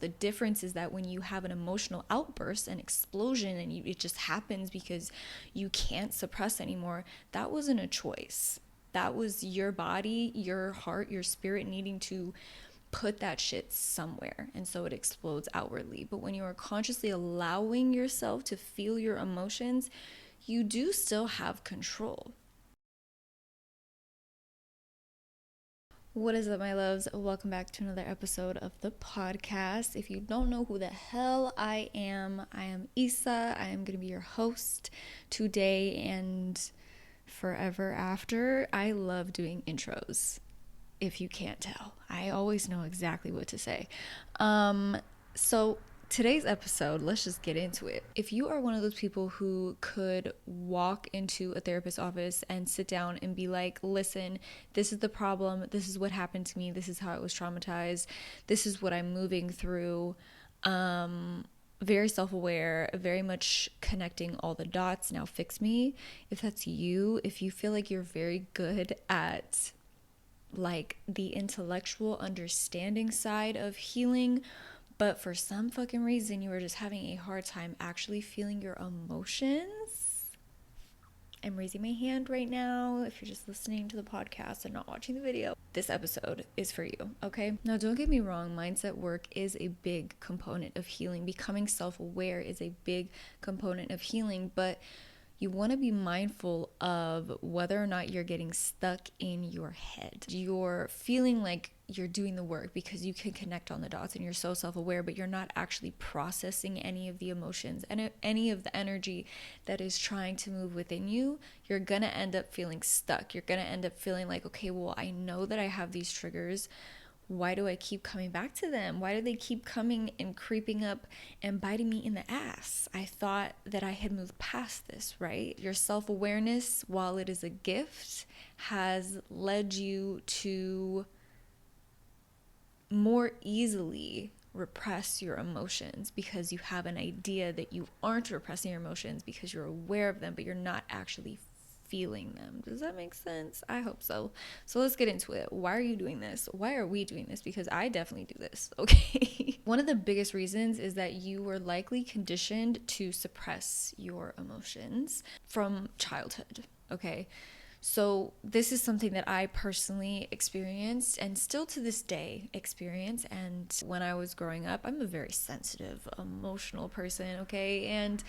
The difference is that when you have an emotional outburst, an explosion, and it just happens because you can't suppress anymore, that wasn't a choice. That was your body, your heart, your spirit needing to put that shit somewhere. And so it explodes outwardly. But when you are consciously allowing yourself to feel your emotions, you do still have control. What is up, my loves? Welcome back to another episode of the podcast. If you don't know who the hell I am Isa. I am going to be your host today and forever after. I love doing intros, if you can't tell. I always know exactly what to say. So today's episode, let's just get into it. If you are one of those people who could walk into a therapist's office and sit down and be like, listen, this is the problem, this is what happened to me, this is how I was traumatized, this is what I'm moving through, very self-aware, very much connecting all the dots, now fix me. If that's you, if you feel like you're very good at like the intellectual understanding side of healing, but for some fucking reason you are just having a hard time actually feeling your emotions, I'm raising my hand right now. If you're just listening to the podcast and not watching the video, this episode is for you, okay? Now, don't get me wrong, mindset work is a big component of healing. Becoming self-aware is a big component of healing, but you want to be mindful of whether or not you're getting stuck in your head. You're feeling like you're doing the work because you can connect on the dots and you're so self-aware, but you're not actually processing any of the emotions and any of the energy that is trying to move within you. You're going to end up feeling stuck. You're going to end up feeling like, okay, well, I know that I have these triggers. Why do I keep coming back to them? Why do they keep coming and creeping up and biting me in the ass? I thought that I had moved past this, right? Your self-awareness, while it is a gift, has led you to more easily repress your emotions because you have an idea that you aren't repressing your emotions because you're aware of them, but you're not actually feeling them. Does that make sense? I hope so. So let's get into it. Why are you doing this? Why are we doing this? Because I definitely do this, okay? One of the biggest reasons is that you were likely conditioned to suppress your emotions from childhood, okay? So this is something that I personally experienced and still to this day experience. And when I was growing up, I'm a very sensitive, emotional person, okay? And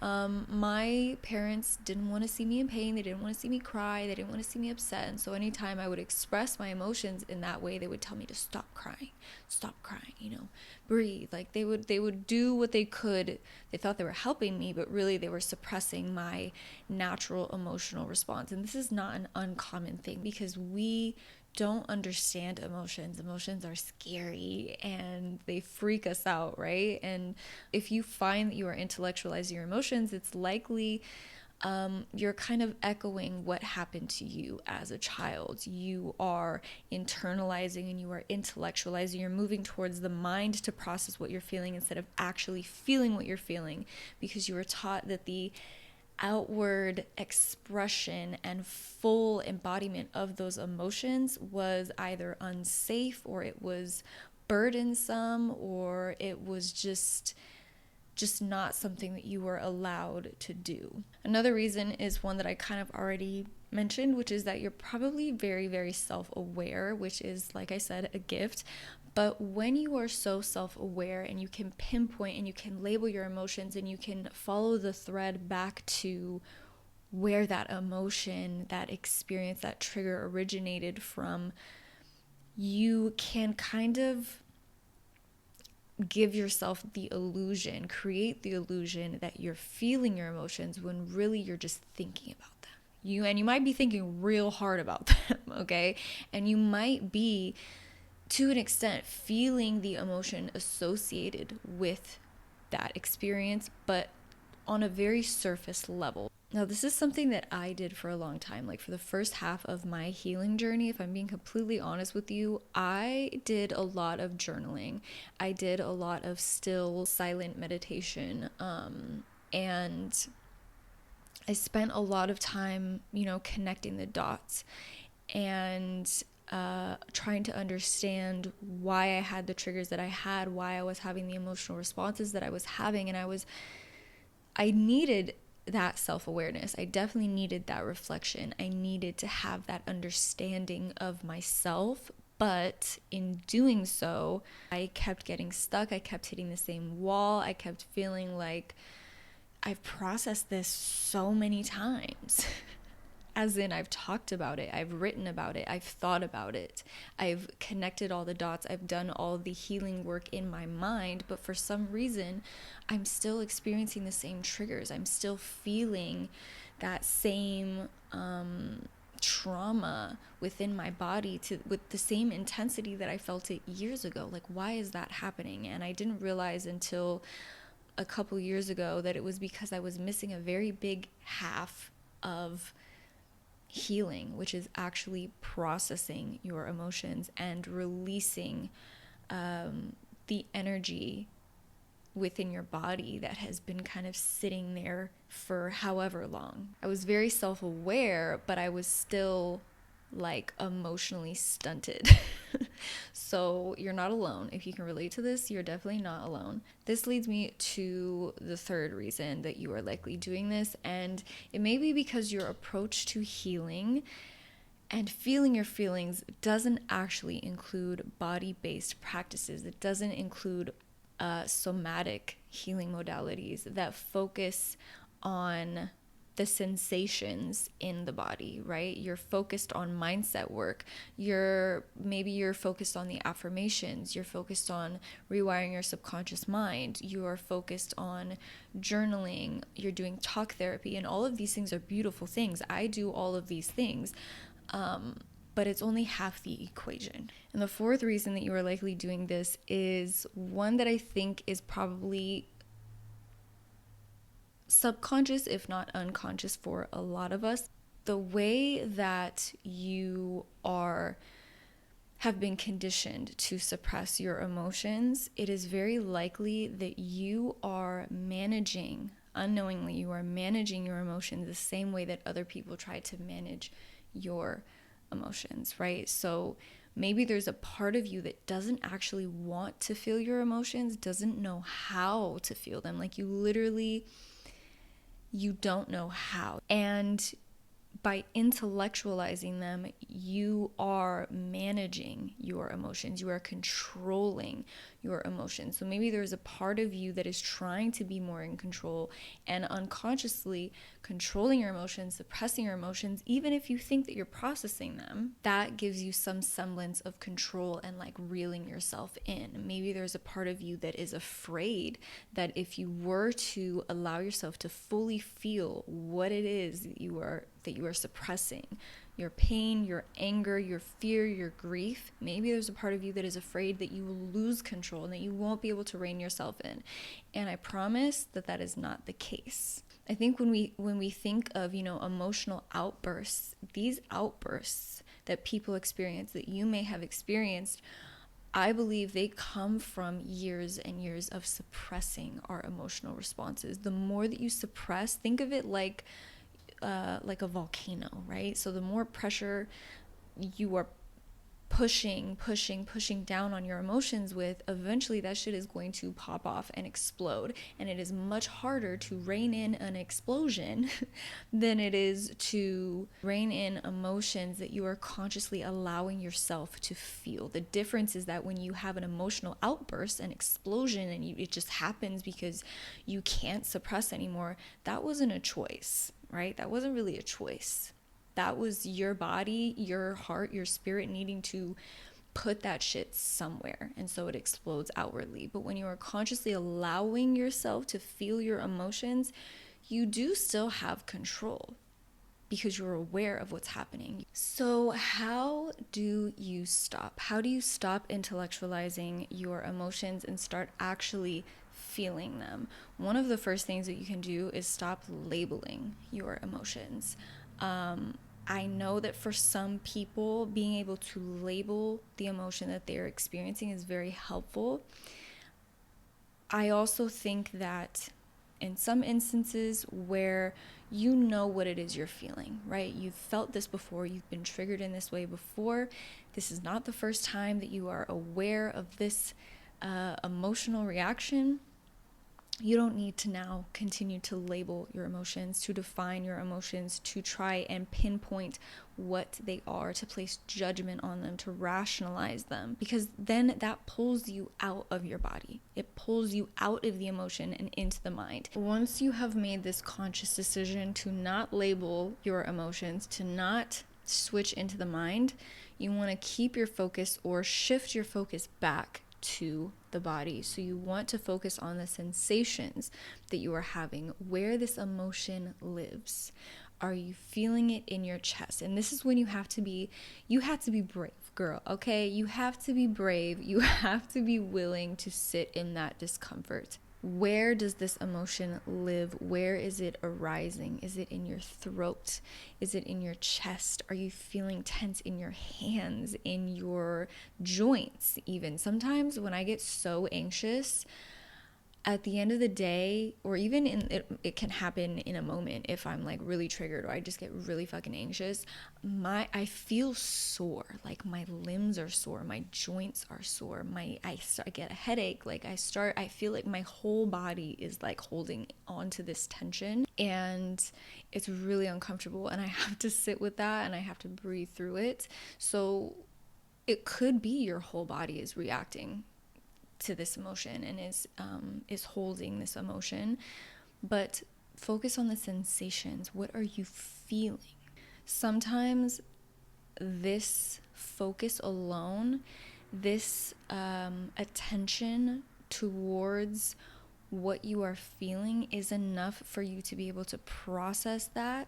my parents didn't want to see me in pain. They didn't want to see me cry. They didn't want to see me upset. And so anytime I would express my emotions in that way, they would tell me to stop crying, breathe. Like they would do what they could. They thought they were helping me, but really they were suppressing my natural emotional response. And this is not an uncommon thing because we don't understand emotions. Emotions are scary and they freak us out, right? And if you find that you are intellectualizing your emotions, it's likely you're kind of echoing what happened to you as a child. You are internalizing and you are intellectualizing. You're moving towards the mind to process what you're feeling instead of actually feeling what you're feeling because you were taught that the outward expression and full embodiment of those emotions was either unsafe or it was burdensome or it was just not something that you were allowed to do. Another reason is one that I kind of already mentioned, which is that you're probably very, very self-aware, which is, like I said, a gift. But when you are so self-aware and you can pinpoint and you can label your emotions and you can follow the thread back to where that emotion, that experience, that trigger originated from, you can kind of give yourself the illusion, create the illusion that you're feeling your emotions when really you're just thinking about them. You might be thinking real hard about them, okay? And you might be, to an extent, feeling the emotion associated with that experience, but on a very surface level. Now, this is something that I did for a long time. Like for the first half of my healing journey, if I'm being completely honest with you, I did a lot of journaling. I did a lot of still silent meditation. And I spent a lot of time, connecting the dots. And trying to understand why I had the triggers that I had, why I was having the emotional responses that I was having. And I needed that self-awareness. I definitely needed that reflection. I needed to have that understanding of myself. But in doing so, I kept getting stuck. I kept hitting the same wall. I kept feeling like I've processed this so many times. As in, I've talked about it, I've written about it, I've thought about it, I've connected all the dots, I've done all the healing work in my mind, but for some reason, I'm still experiencing the same triggers. I'm still feeling that same trauma within my body with the same intensity that I felt it years ago. Like, why is that happening? And I didn't realize until a couple years ago that it was because I was missing a very big half of healing, which is actually processing your emotions and releasing the energy within your body that has been kind of sitting there for however long. I was very self-aware, but I was still like emotionally stunted. So you're not alone. If you can relate to this, you're definitely not alone. This leads me to the third reason that you are likely doing this, and it may be because your approach to healing and feeling your feelings doesn't actually include body-based practices. It doesn't include somatic healing modalities that focus on the sensations in the body, right? You're focused on mindset work. Maybe you're focused on the affirmations. You're focused on rewiring your subconscious mind. You are focused on journaling. You're doing talk therapy, and all of these things are beautiful things. I do all of these things. But it's only half the equation. And the fourth reason that you are likely doing this is one that I think is probably subconscious, if not unconscious, for a lot of us. The way that you have been conditioned to suppress your emotions, it is very likely that you are unknowingly, you are managing your emotions the same way that other people try to manage your emotions, right? So maybe there's a part of you that doesn't actually want to feel your emotions, doesn't know how to feel them. Like you don't know how. And by intellectualizing them, you are managing your emotions. You are controlling your emotions. So maybe there's a part of you that is trying to be more in control and unconsciously controlling your emotions, suppressing your emotions, even if you think that you're processing them. That gives you some semblance of control and like reeling yourself in. Maybe there's a part of you that is afraid that if you were to allow yourself to fully feel what it is that you are suppressing, your pain, your anger, your fear, your grief, maybe there's a part of you that is afraid that you will lose control and that you won't be able to rein yourself in. And I promise that that is not the case. I think when we think of, emotional outbursts, these outbursts that people experience, that you may have experienced, I believe they come from years and years of suppressing our emotional responses. The more that you suppress, think of it like a volcano, right? So the more pressure you are pushing down on your emotions with, eventually that shit is going to pop off and explode. And it is much harder to rein in an explosion than it is to rein in emotions that you are consciously allowing yourself to feel. The difference is that when you have an emotional outburst, an explosion, and it just happens because you can't suppress anymore, that wasn't a choice, right? That wasn't really a choice. That was your body, your heart, your spirit needing to put that shit somewhere. And so it explodes outwardly. But when you are consciously allowing yourself to feel your emotions, you do still have control because you're aware of what's happening. So how do you stop? How do you stop intellectualizing your emotions and start actually feeling them? One of the first things that you can do is stop labeling your emotions. I know that for some people, being able to label the emotion that they're experiencing is very helpful. I also think that in some instances where you know what it is you're feeling, right? You've felt this before, you've been triggered in this way before. This is not the first time that you are aware of this emotional reaction. You don't need to now continue to label your emotions, to define your emotions, to try and pinpoint what they are, to place judgment on them, to rationalize them, because then that pulls you out of your body. It pulls you out of the emotion and into the mind. Once you have made this conscious decision to not label your emotions, to not switch into the mind, you want to keep your focus or shift your focus back to the body. So you want to focus on the sensations that you are having, where this emotion lives. Are you feeling it in your chest? And this is when you have to be brave, girl, okay? You have to be brave. You have to be willing to sit in that discomfort. Where does this emotion live? Where is it arising? Is it in your throat? Is it in your chest? Are you feeling tense in your hands, in your joints even? Sometimes when I get so anxious, at the end of the day, or even it can happen in a moment if I'm like really triggered or I just get really fucking anxious, I feel sore, like my limbs are sore, my joints are sore, I get a headache, I feel like my whole body is like holding on to this tension, and it's really uncomfortable, and I have to sit with that and I have to breathe through it. So it could be your whole body is reacting to this emotion and is holding this emotion, but focus on the sensations. What are you feeling? Sometimes this focus alone, this attention towards what you are feeling is enough for you to be able to process that,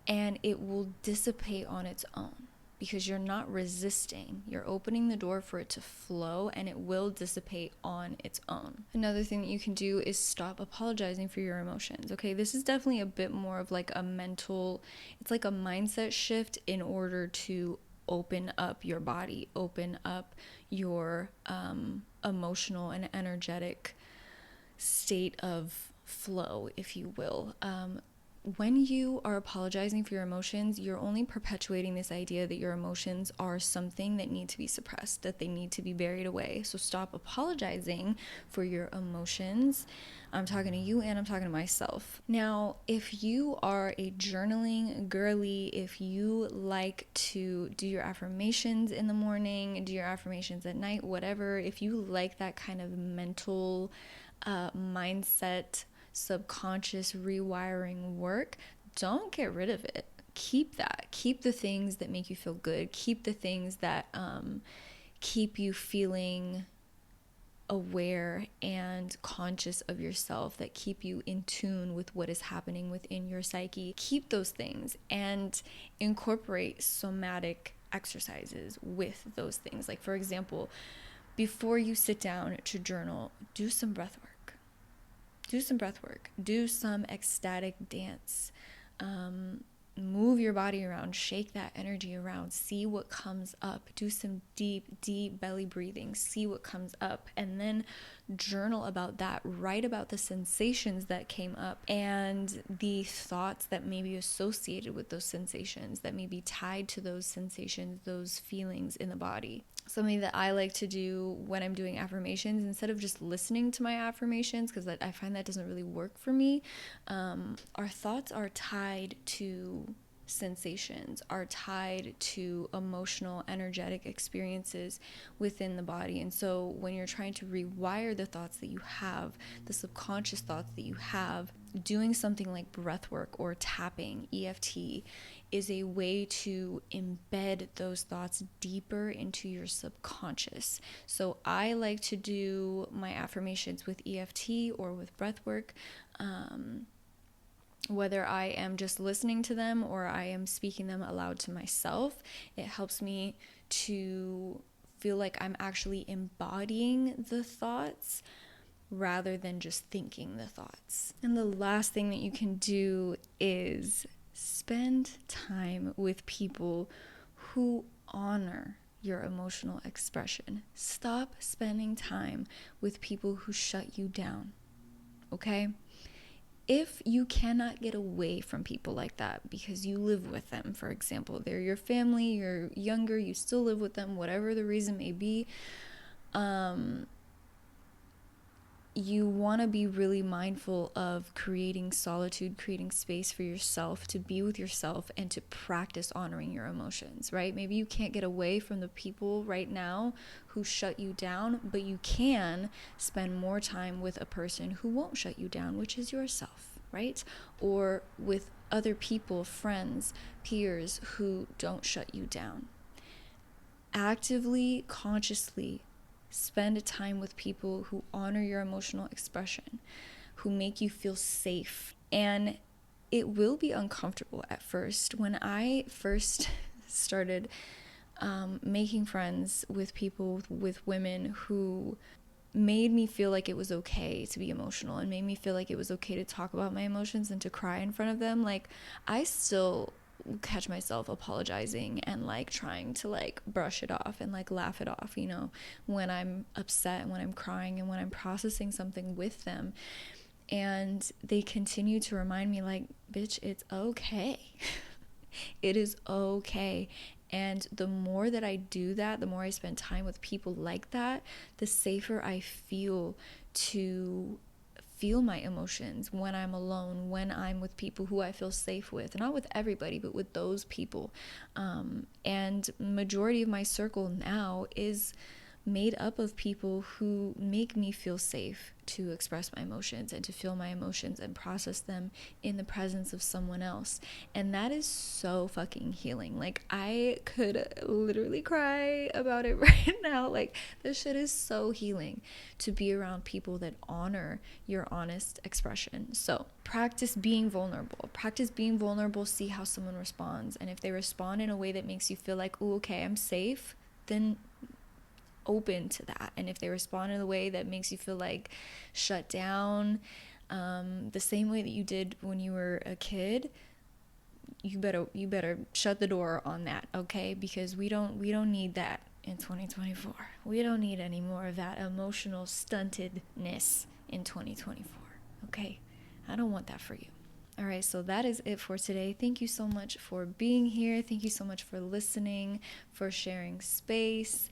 and it will dissipate on its own. Because you're not resisting, you're opening the door for it to flow, and it will dissipate on its own. Another thing that you can do is stop apologizing for your emotions. Okay, this is definitely a bit more of like it's like a mindset shift in order to open up your body, open up your emotional and energetic state of flow, if you will. When you are apologizing for your emotions, you're only perpetuating this idea that your emotions are something that need to be suppressed, that they need to be buried away. So stop apologizing for your emotions. I'm talking to you and I'm talking to myself. Now, if you are a journaling girly, if you like to do your affirmations in the morning, do your affirmations at night, whatever, if you like that kind of mental mindset, subconscious rewiring work, don't get rid of it. Keep that. Keep the things that make you feel good. Keep the things that keep you feeling aware and conscious of yourself, that keep you in tune with what is happening within your psyche. Keep those things and incorporate somatic exercises with those things. Like, for example, before you sit down to journal, do some breath work. Do some ecstatic dance. Move your body around, shake that energy around, see what comes up. Do some deep belly breathing, see what comes up, and then journal about that. Write about the sensations that came up and the thoughts that may be associated with those sensations, that may be tied to those sensations, those feelings in the body. Something that I like to do when I'm doing affirmations, instead of just listening to my affirmations, because I find that doesn't really work for me, our thoughts are tied to sensations, are tied to emotional, energetic experiences within the body. And so when you're trying to rewire the thoughts that you have, the subconscious thoughts that you have, doing something like breath work or tapping, EFT, is a way to embed those thoughts deeper into your subconscious. So I like to do my affirmations with EFT or with breath work, whether I am just listening to them or I am speaking them aloud to myself. It helps me to feel like I'm actually embodying the thoughts rather than just thinking the thoughts. And the last thing that you can do is spend time with people who honor your emotional expression. Stop spending time with people who shut you down, okay? if you cannot get away from people like that because you live with them, for example, they're your family, you're younger, you still live with them, whatever the reason may be, you want to be really mindful of creating solitude, creating space for yourself to be with yourself and to practice honoring your emotions, right? Maybe you can't get away from the people right now who shut you down, but you can spend more time with a person who won't shut you down, which is yourself, right? Or with other people, friends, peers who don't shut you down. Actively, consciously spend time with people who honor your emotional expression, who make you feel safe. And it will be uncomfortable at first. When I first started making friends with people, with women who made me feel like it was okay to be emotional and made me feel like it was okay to talk about my emotions and to cry in front of them, like, I still catch myself apologizing and like trying to like brush it off and like laugh it off, you know, when I'm upset and when I'm crying and when I'm processing something with them. And they continue to remind me, like, bitch, it's okay. It is okay. And the more that I do that, the more I spend time with people like that, the safer I feel to feel my emotions when I'm alone, when I'm with people who I feel safe with. Not with everybody, but with those people. And majority of my circle now is made up of people who make me feel safe to express my emotions and to feel my emotions and process them in the presence of someone else. And that is so fucking healing. Like, I could literally cry about it right now. Like, this shit is so healing to be around people that honor your honest expression. So practice being vulnerable. Practice being vulnerable. See how someone responds. And if they respond in a way that makes you feel like, ooh, okay, I'm safe, then open to that. And if they respond in a way that makes you feel like shut down, the same way that you did when you were a kid, you better shut the door on that, okay? Because we don't need that in 2024. We don't need any more of that emotional stuntedness in 2024, okay? I don't want that for you. All right, so that is it for today. Thank you so much for being here. Thank you so much for listening, for sharing space.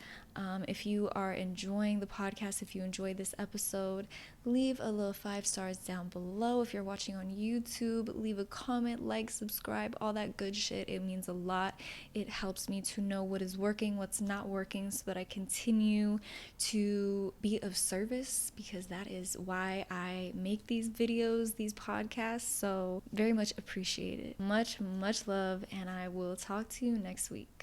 If you are enjoying the podcast, if you enjoyed this episode, leave a little 5 stars down below. If you're watching on YouTube, leave a comment, like, subscribe, all that good shit. It means a lot. It helps me to know what is working, what's not working, so that I continue to be of service, because that is why I make these videos, these podcasts. So very much appreciate it. Much, much love, and I will talk to you next week.